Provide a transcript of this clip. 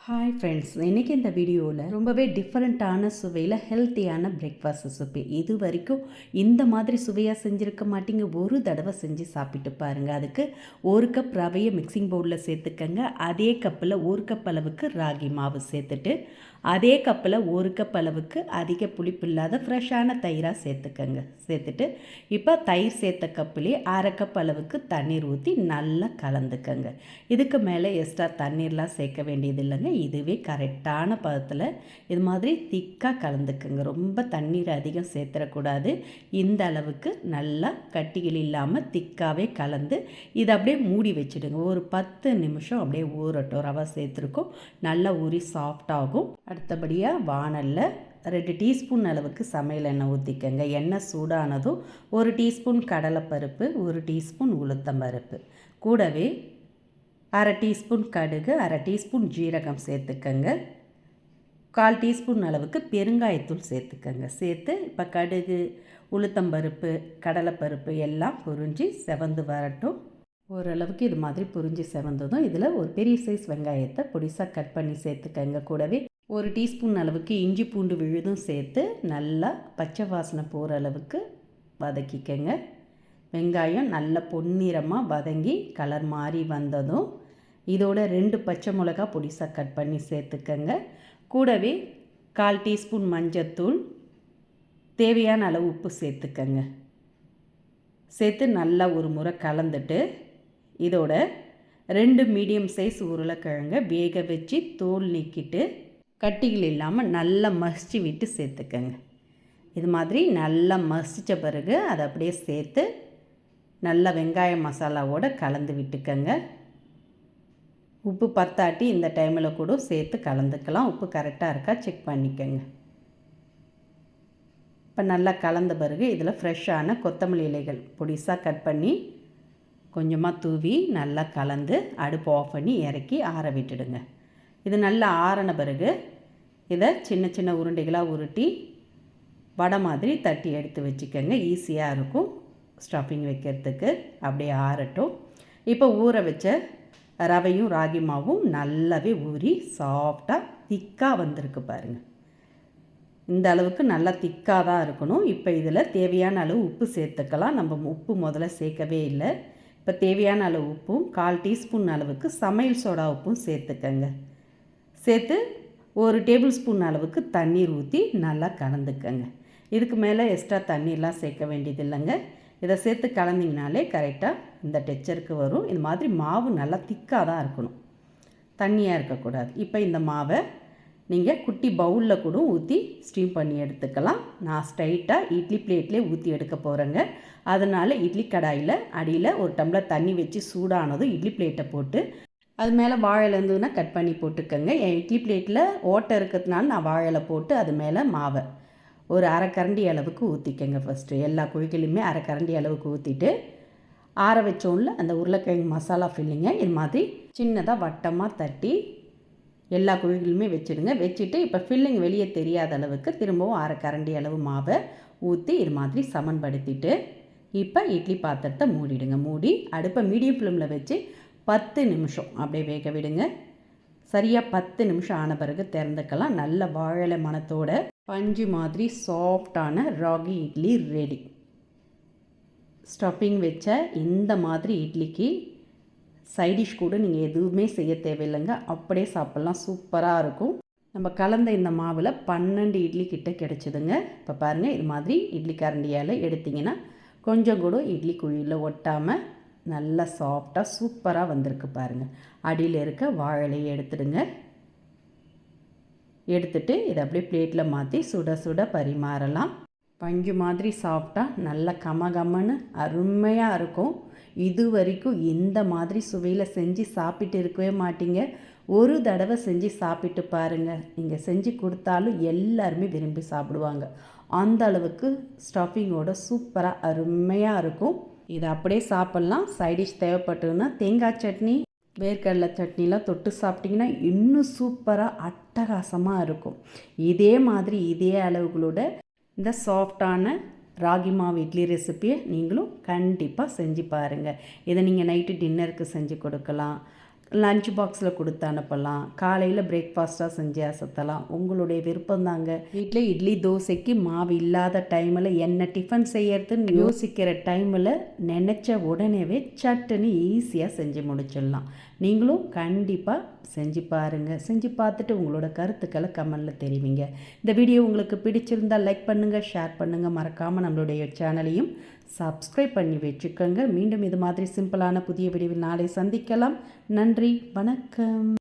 Hi friends, இன்றைக்கி இந்த வீடியோவில் ரொம்பவே டிஃப்ரெண்ட்டான சுவையில் ஹெல்த்தியான பிரேக்ஃபாஸ்ட் ரெசிபி. இது வரைக்கும் இந்த மாதிரி சுவையாக செஞ்சுருக்க மாட்டீங்க. ஒரு தடவை செஞ்சு சாப்பிட்டு பாருங்கள். அதுக்கு 1 கப் ரவையை மிக்சிங் பவுலில் சேர்த்துக்கங்க. அதே கப்பில் 1 கப் அளவுக்கு ராகி மாவு சேர்த்துட்டு, அதே கப்பில் 1 கப் அளவுக்கு அதிக புளிப்பு இல்லாத ஃப்ரெஷ்ஷான தயிராக சேர்த்துக்கங்க. சேர்த்துட்டு இப்போ தயிர் சேர்த்த கப்புலேயே 1/2 கப் அளவுக்கு தண்ணீர் ஊற்றி நல்லா கலந்துக்கங்க. இதுக்கு மேலே எக்ஸ்ட்ரா தண்ணீர்லாம் சேர்க்க வேண்டியது இல்லைங்க. இதுவே கரெக்டான பதத்தில் இது மாதிரி திக்காக கலந்துக்குங்க. ரொம்ப தண்ணீர் அதிகம் சேர்த்துடக்கூடாது. இந்த அளவுக்கு நல்லா கட்டிகள் இல்லாமல் திக்காகவே கலந்து இதை அப்படியே மூடி வச்சுடுங்க. ஒரு 10 நிமிஷம் அப்படியே ஊறட்டும். ரவை சேர்த்துருக்கோம், நல்லா ஊறி சாஃப்டாகும். அடுத்தபடியாக வாணலில் 2 டீஸ்பூன் அளவுக்கு சமையல் எண்ணெய் ஊற்றிக்கங்க. எண்ணெய் சூடானதும் 1 டீஸ்பூன் கடலைப்பருப்பு, 1 டீஸ்பூன் உளுத்தம்பருப்பு, கூடவே 1/2 டீஸ்பூன் கடுகு, 1/2 டீஸ்பூன் ஜீரகம் சேர்த்துக்கங்க. 1/4 டீஸ்பூன் அளவுக்கு பெருங்காயத்தூள் சேர்த்துக்கங்க. சேர்த்து இப்போ கடுகு, உளுத்தம்பருப்பு, கடலைப்பருப்பு எல்லாம் பொரிஞ்சு செவந்து வரட்டும். ஓரளவுக்கு இது மாதிரி பொரிஞ்சு செவந்ததும் இதில் ஒரு பெரிய சைஸ் வெங்காயத்தை பொடிசாக கட் பண்ணி சேர்த்துக்கங்க. கூடவே 1 டீஸ்பூன் அளவுக்கு இஞ்சி பூண்டு விழுதும் சேர்த்து நல்லா பச்சை வாசனை போகிற அளவுக்கு வதக்கிக்கங்க. வெங்காயம் நல்ல பொன்னிறமாக வதங்கி கலர் மாறி வந்ததும் இதோட 2 பச்சை மிளகா பொடிசாக கட் பண்ணி சேர்த்துக்கங்க. கூடவே 1/4 டீஸ்பூன் மஞ்சத்தூள், தேவையான அளவு உப்பு சேர்த்துக்கங்க. சேர்த்து நல்லா ஒரு முறை கலந்துட்டு இதோட 2 மீடியம் சைஸ் உருளைக்கிழங்க வேக வச்சு தோல் நீக்கிட்டு கட்டிகள் இல்லாமல் நல்லா மசிச்சு விட்டு சேர்த்துக்கங்க. இது மாதிரி நல்லா மசித்த பிறகு அதை அப்படியே சேர்த்து நல்லா வெங்காய மசாலாவோடு கலந்து விட்டுக்கங்க. உப்பு பத்தாட்டி இந்த டைமில் கூட சேர்த்து கலந்துக்கலாம். உப்பு கரெக்டாக இருக்கா செக் பண்ணிக்கங்க. இப்போ நல்லா கலந்த பிறகு இதில் ஃப்ரெஷ்ஷான கொத்தமல்லி இலைகள் பொடிசாக கட் பண்ணி கொஞ்சமாக தூவி நல்லா கலந்து அடுப்பு ஆஃப் பண்ணி இறக்கி ஆற விட்டுடுங்க. இது நல்லா ஆறின பிறகு இதை சின்ன சின்ன உருண்டைகளாக உருட்டி வடை மாதிரி தட்டி எடுத்து வச்சுக்கோங்க. ஈஸியாக இருக்கும் ஸ்டஃபிங் வைக்கிறதுக்கு. அப்படியே ஆறட்டும். இப்போ ஊற வச்ச ரவையும் ராகி மாவும் நல்லாவே ஊறி சாஃப்டாக திக்காக வந்திருக்கு பாருங்கள். இந்த அளவுக்கு நல்லா திக்காக தான் இருக்கணும். இப்போ இதில் தேவையான அளவு உப்பு சேர்த்துக்கலாம். நம்ம உப்பு முதல்ல சேர்க்கவே இல்லை. இப்போ தேவையான அளவு உப்பும் 1/4 டீஸ்பூன் அளவுக்கு சமையல் சோடா உப்பும் சேர்த்துக்கங்க. சேர்த்து 1 டேபிள் ஸ்பூன் அளவுக்கு தண்ணீர் ஊற்றி நல்லா கலந்துக்கங்க. இதுக்கு மேலே எக்ஸ்ட்ரா தண்ணீர்லாம் சேர்க்க வேண்டியது இல்லைங்க. இதை சேர்த்து கலந்திங்கனாலே கரெக்டாக இந்த டெக்ஸ்சருக்கு வரும். இது மாதிரி மாவு நல்லா திக்காக தான் இருக்கணும், தண்ணியாக இருக்கக்கூடாது. இப்போ இந்த மாவை நீங்கள் குட்டி பவுலில் கூட ஊற்றி ஸ்டீம் பண்ணி எடுத்துக்கலாம். நான் ஸ்ட்ரைட்டாக இட்லி பிளேட்லேயே ஊற்றி எடுக்க போகிறேங்க. அதனால் இட்லி கடாயில் அடியில் ஒரு டம்ளர் தண்ணி வச்சு சூடானதும் இட்லி பிளேட்டை போட்டு அது மேலே வாழை இருந்ததுன்னா கட் பண்ணி போட்டுக்கோங்க. என் இட்லி பிளேட்டில் ஓட்டை இருக்கிறதுனால நான் வாழை போட்டு அது மேலே மாவை ஒரு 1/2 கரண்டி அளவுக்கு ஊற்றிக்கங்க. ஃபஸ்ட்டு எல்லா குழிகளுமே 1/2 கரண்டி அளவுக்கு ஊற்றிட்டு ஆற வச்சோம்ல அந்த உருளைக்கிழங்கு மசாலா ஃபில்லிங்கை இது மாதிரி சின்னதாக வட்டமாக தட்டி எல்லா குழிகளுமே வச்சுடுங்க. வச்சுட்டு இப்போ ஃபில்லிங் வெளியே தெரியாத அளவுக்கு திரும்பவும் 1/2 கரண்டி அளவு மாவை ஊற்றி இது மாதிரி சமன்படுத்திட்டு இப்போ இட்லி பாத்திரத்தை மூடிடுங்க. மூடி அடுப்பை மீடியம் ஃப்ளேமில் வச்சு 10 நிமிஷம் அப்படியே வேக விடுங்க. சரியாக 10 நிமிஷம் ஆன பிறகு திறந்துக்கலாம். நல்ல வாழை மணத்தோட பஞ்சு மாதிரி சாஃப்டான ராகி இட்லி ரெடி. ஸ்டஃபிங் வச்ச இந்த மாதிரி இட்லிக்கு சைடிஷ் கூட நீங்கள் எதுவுமே செய்ய தேவையில்லைங்க. அப்படியே சாப்பிட்லாம், சூப்பராக இருக்கும். நம்ம கலந்த இந்த மாவில் 12 இட்லி கிட்ட கிடச்சிதுங்க. இப்போ பாருங்கள், இது மாதிரி இட்லி கரண்டியால் எடுத்திங்கன்னா கொஞ்சம் கூட இட்லி குழியில் ஒட்டாமல் நல்லா சாஃப்டாக சூப்பராக வந்திருக்கு பாருங்கள். அடியில் இருக்க வாழையை எடுத்துடுங்க. எடுத்துட்டு இதை அப்படியே பிளேட்டில் மாற்றி சுட சுட பரிமாறலாம். பஞ்சு மாதிரி சாஃப்டாக நல்லா கமகமன்னு அருமையாக இருக்கும். இது வரைக்கும் இந்த மாதிரி சுவையில் செஞ்சு சாப்பிட்டு இருக்கவே மாட்டீங்க. ஒரு தடவை செஞ்சு சாப்பிட்டு பாருங்கள். நீங்கள் செஞ்சு கொடுத்தாலும் எல்லாருமே விரும்பி சாப்பிடுவாங்க. அந்த அளவுக்கு ஸ்டஃபிங்கோட சூப்பராக அருமையாக இருக்கும். இதை அப்படியே சாப்பிட்லாம். சைடிஷ் தேவைப்பட்டதுன்னா தேங்காய் சட்னி, வேர்க்கடலை சட்னிலாம் தொட்டு சாப்பிட்டிங்கன்னா இன்னும் சூப்பராக அட்டகாசமாக இருக்கும். இதே மாதிரி இதே அளவுகளோட இந்த சாஃப்டான ராகி மாவு இட்லி ரெசிப்பியை நீங்களும் கண்டிப்பாக செஞ்சு பாருங்கள். இதை நீங்கள் நைட்டு டின்னருக்கு செஞ்சு கொடுக்கலாம். லஞ்ச் பாக்ஸில் கொடுத்து அனுப்பலாம், காலையில் பிரேக்ஃபாஸ்ட்டாக செஞ்சு அசத்தலாம், உங்களுடைய விருப்பம்தாங்க. வீட்டில் இட்லி தோசைக்கு மாவு இல்லாத டைமில் என்ன டிஃபன் செய்யறதுன்னு யோசிக்கிற டைமில் நினச்ச உடனேவே சட்டுன்னு ஈஸியாக செஞ்சு முடிச்சிடலாம். நீங்களும் கண்டிப்பாக செஞ்சு பாருங்கள். செஞ்சு பார்த்துட்டு உங்களோட கருத்துக்களை கமெண்டில் தெரிவிங்க. இந்த வீடியோ உங்களுக்கு பிடிச்சிருந்தால் லைக் பண்ணுங்கள், ஷேர் பண்ணுங்கள், மறக்காமல் நம்மளுடைய சேனலையும் சப்ஸ்கிரைப் பண்ணி வச்சுக்கோங்க. மீண்டும் இது மாதிரி சிம்பிளான புதிய வீடியோவில் நாளை சந்திக்கலாம். நன்றி, வணக்கம்.